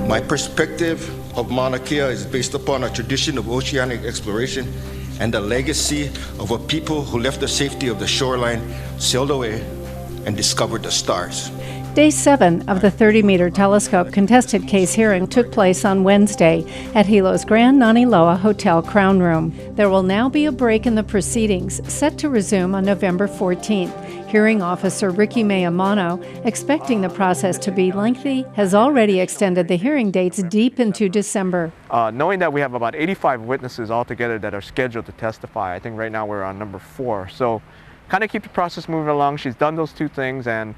My perspective of Mauna Kea is based upon a tradition of oceanic exploration and the legacy of a people who left the safety of the shoreline, sailed away, and discovered the stars. Day 7 of the 30-meter telescope contested case hearing took place on Wednesday at Hilo's Grand Naniloa Hotel Crown Room. There will now be a break in the proceedings, set to resume on November 14th. Hearing officer Ricky Mayamano, expecting the process to be lengthy, has already extended the hearing dates deep into December. Knowing that we have about 85 witnesses altogether that are scheduled to testify, I think right now we're on number 4. So kind of keep the process moving along. She's done those 2 things, and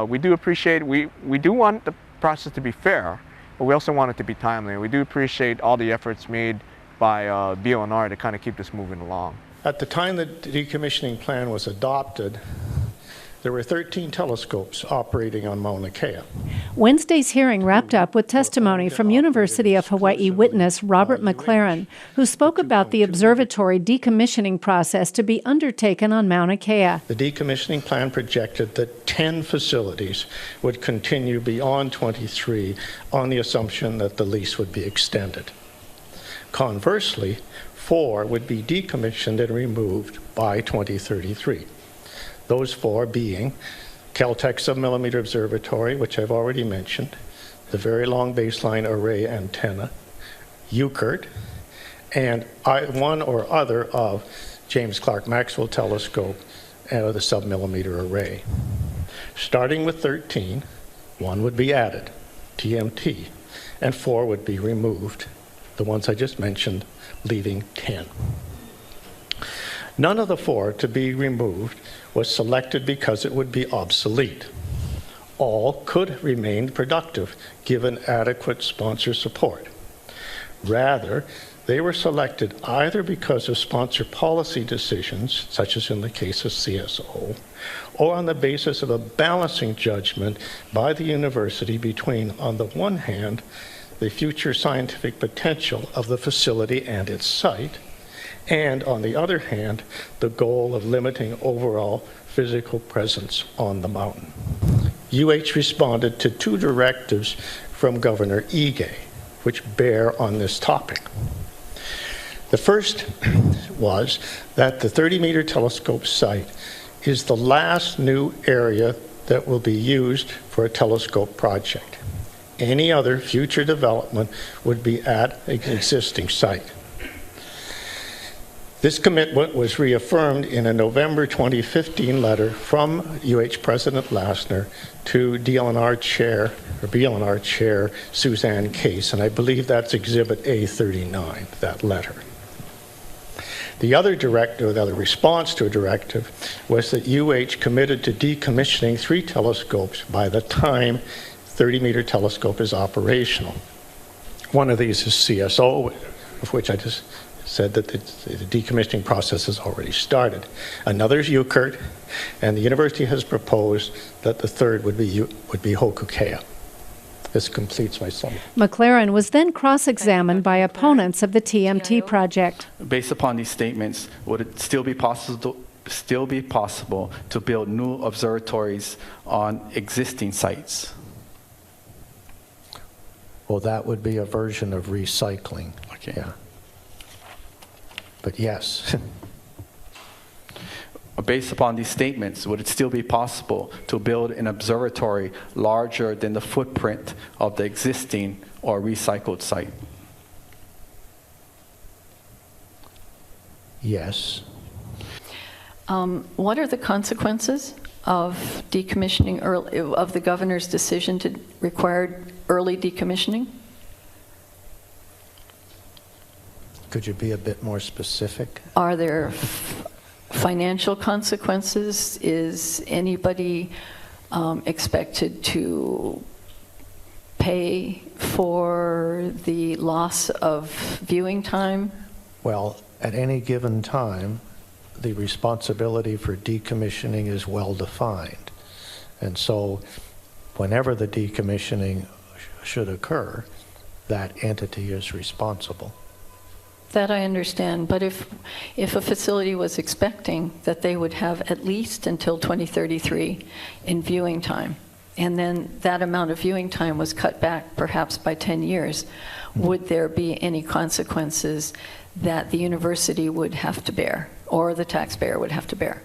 we do appreciate, we do want the process to be fair, but we also want it to be timely. We do appreciate all the efforts made by BLNR to kind of keep this moving along. At the time the decommissioning plan was adopted, there were 13 telescopes operating on Mauna Kea. Wednesday's hearing wrapped up with testimony from University of Hawaii witness Robert McLaren, who spoke about the observatory decommissioning process to be undertaken on Mauna Kea. The decommissioning plan projected that 10 facilities would continue beyond 23 on the assumption that the lease would be extended. Conversely, 4 would be decommissioned and removed by 2033. Those 4 being Caltech Submillimeter Observatory, which I've already mentioned, the Very Long Baseline Array Antenna, UCERT, and one or other of James Clerk Maxwell Telescope and the Submillimeter Array. Starting with 13, 1 would be added, TMT, and 4 would be removed, the ones I just mentioned, leaving 10. None of the 4 to be removed was selected because it would be obsolete. All could remain productive given adequate sponsor support. Rather, they were selected either because of sponsor policy decisions, such as in the case of CSO, or on the basis of a balancing judgment by the university between, on the one hand, the future scientific potential of the facility and its site, and on the other hand, the goal of limiting overall physical presence on the mountain. UH responded to 2 directives from Governor Ige, which bear on this topic. The first was that the 30-meter telescope site is the last new area that will be used for a telescope project. Any other future development would be at an existing site. This commitment was reaffirmed in a November 2015 letter from UH President Lassner to BLNR Chair Suzanne Case, and I believe that's Exhibit A39, that letter. The other response to a directive was that UH committed to decommissioning 3 telescopes by the time 30-meter telescope is operational. One of these is CSO, of which I just said that the decommissioning process has already started. Another is UCERT, and the university has proposed that the 3rd would be Hokukea. This completes my summary. McLaren was then cross-examined by opponents of the TMT project. Based upon these statements, would it still be possible to build new observatories on existing sites? Well, that would be a version of recycling. Okay. Yeah. But yes. Based upon these statements, would it still be possible to build an observatory larger than the footprint of the existing or recycled site? Yes. What are the consequences of decommissioning of the governor's decision to require early decommissioning? Could you be a bit more specific? Are there financial consequences? Is anybody expected to pay for the loss of viewing time? Well, at any given time, the responsibility for decommissioning is well defined. And so whenever the decommissioning should occur, that entity is responsible. That I understand, but if a facility was expecting that they would have at least until 2033 in viewing time, and then that amount of viewing time was cut back perhaps by 10 years, would there be any consequences that the university would have to bear, or the taxpayer would have to bear?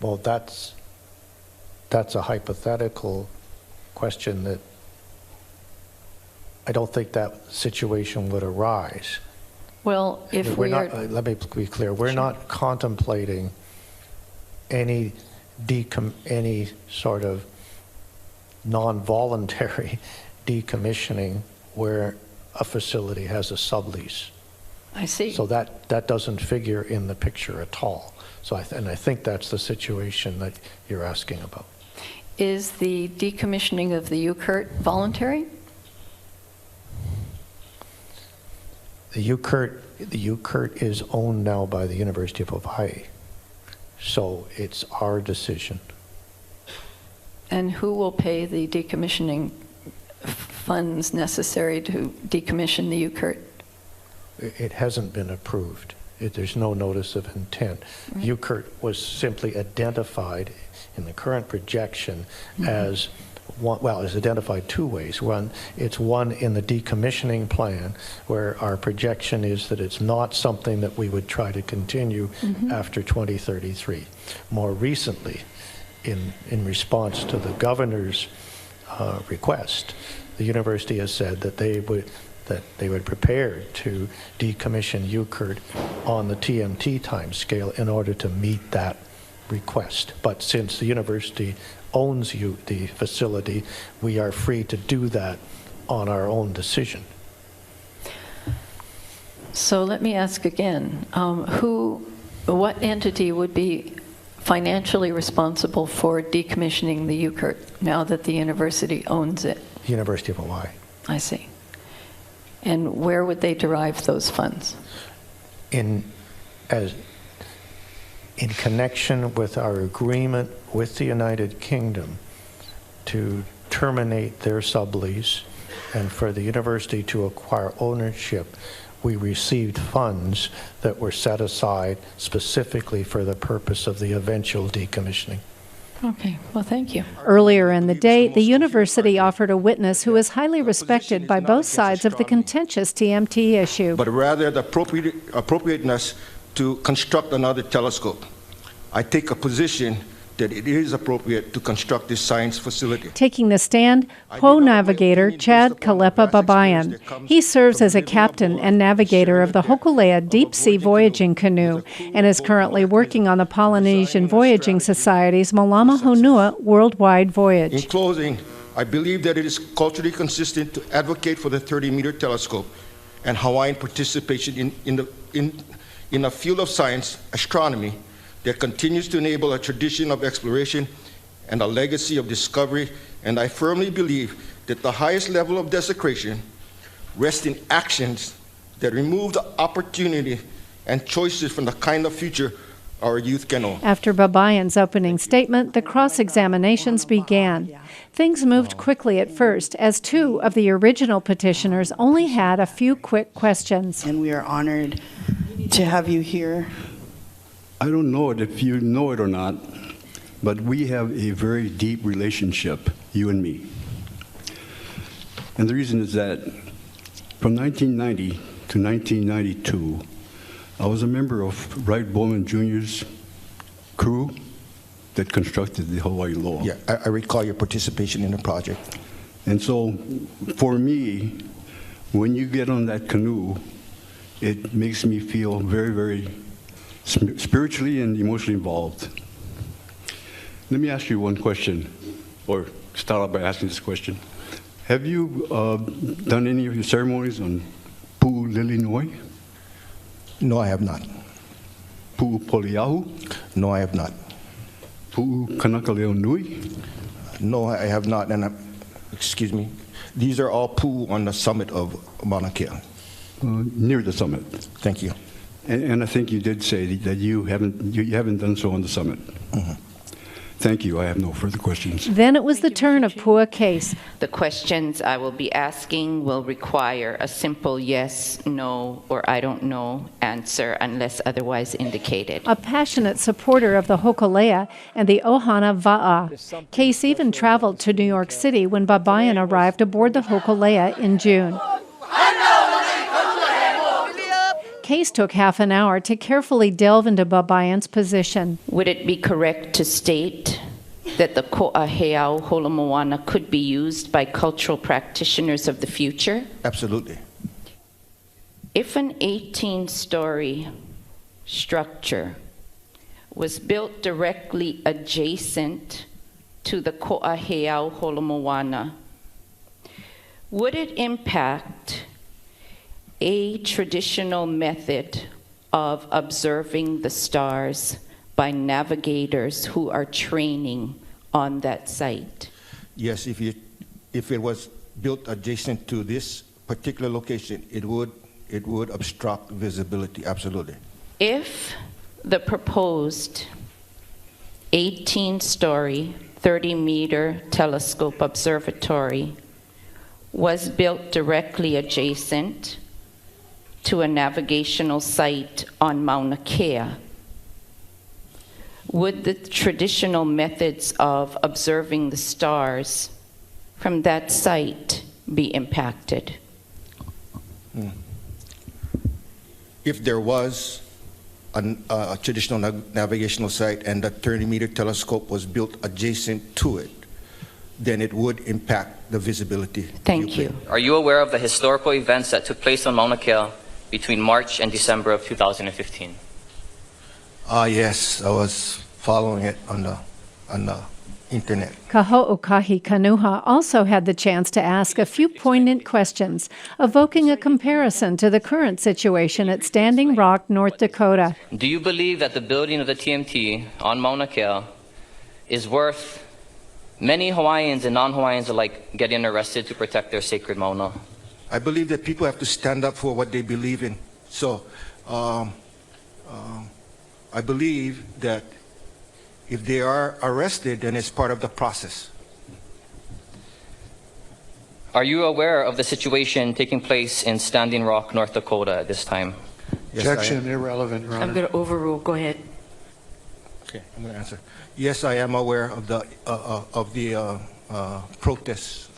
Well, that's a hypothetical question that I don't think that situation would arise. Well, if we are... Let me be clear. We're not contemplating any sort of non-voluntary decommissioning where a facility has a sublease. I see. So that doesn't figure in the picture at all. So I think that's the situation that you're asking about. Is the decommissioning of the UCURT voluntary? The UCURT is owned now by the University of Hawaii, so it's our decision. And who will pay the decommissioning funds necessary to decommission the UCURT? It hasn't been approved. There's no notice of intent. Right. UCURT was simply identified in the current projection as one, well, it's identified two ways. One, it's one in the decommissioning plan where our projection is that it's not something that we would try to continue after 2033. More recently, in response to the governor's request, the university has said that they would prepare to decommission UCURT on the TMT timescale in order to meet that request. But since the university owns the facility, we are free to do that on our own decision. So let me ask again, what entity would be financially responsible for decommissioning the UCURT now that the university owns it? University of Hawaii. I see. And where would they derive those funds? In connection with our agreement with the United Kingdom to terminate their sublease and for the university to acquire ownership, we received funds that were set aside specifically for the purpose of the eventual decommissioning. Okay, well, thank you. Earlier in the day, the university offered a witness who is highly respected by both sides of the contentious TMT issue. But rather the appropriateness to construct another telescope. I take a position that it is appropriate to construct this science facility. Taking the stand, Ho navigator Chad Kalepa Baybayan. He serves as a captain and navigator of the Hokulea deep-sea voyaging canoe and is currently working on the Polynesian Voyaging Society's Malama Honua worldwide voyage. In closing, I believe that it is culturally consistent to advocate for the 30-meter telescope and Hawaiian participation in a field of science, astronomy, that continues to enable a tradition of exploration and a legacy of discovery, and I firmly believe that the highest level of desecration rests in actions that remove the opportunity and choices from the kind of future our youth can own. After Babayan's opening statement, the cross-examinations began. Things moved quickly at first, as two of the original petitioners only had a few quick questions. And we are honored to have you here. I don't know if you know it or not, but we have a very deep relationship, you and me. And the reason is that from 1990 to 1992, I was a member of Wright Bowman Jr.'s crew that constructed the Hawaii Law. Yeah, I recall your participation in the project. And so for me, when you get on that canoe, it makes me feel very, very spiritually and emotionally involved. Let me ask you one question, or start out by asking this question. Have you done any of your ceremonies on Pu'ulilinoi? No, I have not. Pu'upoliahu? No, I have not. Pu'ukanakaleonui? No, I have not, and excuse me, these are all pu on the summit of Mauna Kea. Near the summit. Thank you. And I think you did say that you haven't done so on the summit. Thank you. I have no further questions. Then it was the turn of Pua Case. The questions I will be asking will require a simple yes, no, or I don't know answer unless otherwise indicated. A passionate supporter of the Hokulea and the Ohana Va'a. Case even traveled to New York City when Baybayan arrived aboard the Hokulea in June. Case took half an hour to carefully delve into Baybayan's position. Would it be correct to state that the Ko'aheau Holomoana could be used by cultural practitioners of the future? Absolutely. If an 18-story structure was built directly adjacent to the Ko'aheau Holomoana, would it impact a traditional method of observing the stars by navigators who are training on that site? Yes, if it was built adjacent to this particular location, it would obstruct visibility, absolutely. If the proposed 18-story, 30-meter telescope observatory was built directly adjacent to a navigational site on Mauna Kea, would the traditional methods of observing the stars from that site be impacted? If there was a traditional navigational site and the 30-meter telescope was built adjacent to it, then it would impact the visibility. Thank you. Are you aware of the historical events that took place on Mauna Kea between March and December of 2015? Yes, I was following it on the internet. Kaho'okahi Kanuha also had the chance to ask a few poignant questions, evoking a comparison to the current situation at Standing Rock, North Dakota. Do you believe that the building of the TMT on Mauna Kea is worth many Hawaiians and non-Hawaiians alike getting arrested to protect their sacred Mauna? I believe that people have to stand up for what they believe in. So I believe that if they are arrested, then it's part of the process. Are you aware of the situation taking place in Standing Rock, North Dakota at this time? Yes, Objection, irrelevant, Your Honor. I'm going to overrule. Go ahead. Okay, I'm going to answer. Yes, I am aware of the protests.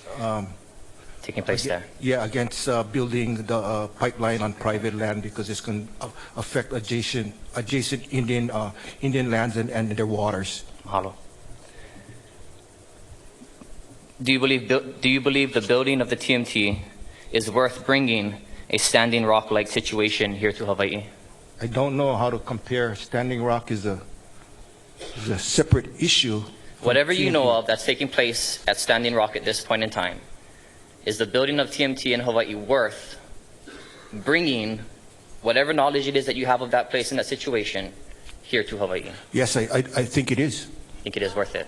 Taking place there? Yeah, against building the pipeline on private land because it's going to affect adjacent Indian lands and their waters. Mahalo. Do you believe the building of the TMT is worth bringing a Standing Rock-like situation here to Hawaii? I don't know how to compare. Standing Rock is a separate issue. Whatever you know of that's taking place at Standing Rock at this point in time, is the building of TMT in Hawaii worth bringing whatever knowledge it is that you have of that place and that situation here to Hawaii? Yes, I think it is. I think it is worth it.